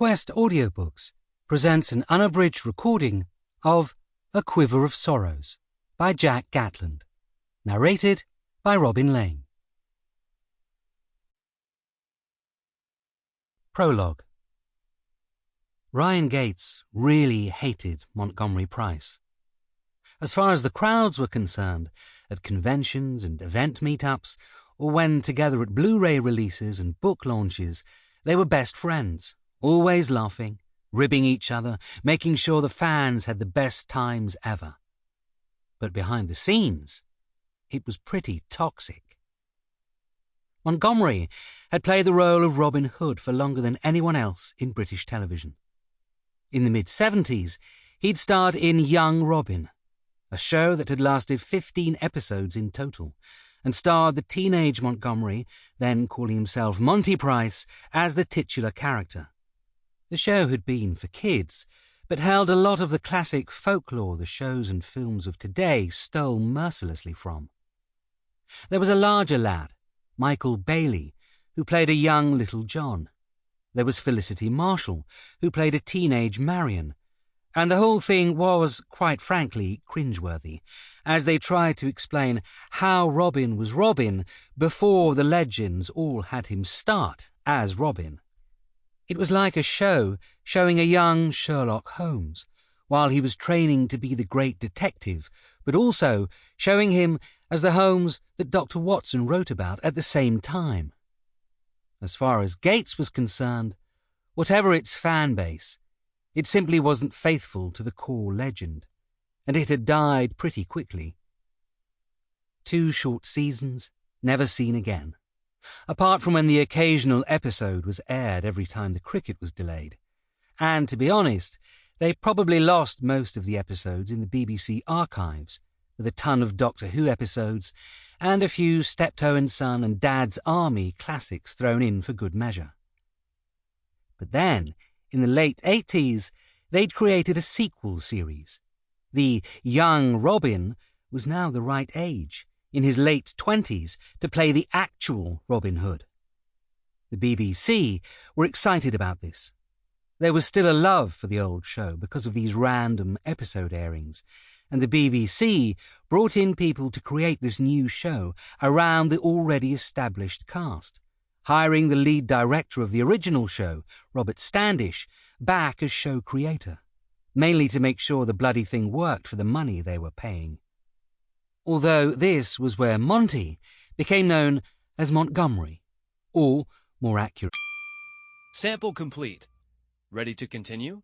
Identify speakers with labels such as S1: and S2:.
S1: Quest Audiobooks presents an unabridged recording of A Quiver of Sorrows by Gatland, narrated by Laing. Prologue. Ryan Gates really hated Montgomery Pryce. As far as the crowds were concerned, at conventions and event meetups, or when together at Blu-ray releases and book launches, they were best friends, always laughing, ribbing each other, making sure the fans had the best times ever. But behind the scenes, it was pretty toxic. Montgomery had played the role of Robin Hood for longer than anyone else in British television. In the mid-70s, he'd starred in Young Robin, a show that had lasted 15 episodes in total, and starred the teenage Montgomery, then calling himself Monty Pryce, as the titular character. The show had been for kids, but held a lot of the classic folklore the shows and films of today stole mercilessly from. There was a larger lad, Michael Bailey, who played a young Little John. There was Felicity Marshall, who played a teenage Marion. And the whole thing was, quite frankly, cringeworthy, as they tried to explain how Robin was Robin before the legends all had him start as Robin. It was like a show showing a young Sherlock Holmes, while he was training to be the great detective, but also showing him as the Holmes that Dr. Watson wrote about at the same time. As far as Gates was concerned, whatever its fan base, it simply wasn't faithful to the core legend, and it had died pretty quickly. 2 short seasons, never seen again, apart from when the occasional episode was aired every time the cricket was delayed. And to be honest, they probably lost most of the episodes in the BBC archives, with a ton of Doctor Who episodes and a few Steptoe and Son and Dad's Army classics thrown in for good measure. But then, in the late 80s, they'd created a sequel series. The young Robin was now the right age, in his late 20s, to play the actual Robin Hood. The BBC were excited about this. There was still a love for the old show because of these random episode airings, and the BBC brought in people to create this new show around the already established cast, hiring the lead director of the original show, Robert Standish, back as show creator, mainly to make sure the bloody thing worked for the money they were paying. Although this was where Monty became known as Montgomery, or, more accurate...
S2: Sample complete. Ready to continue?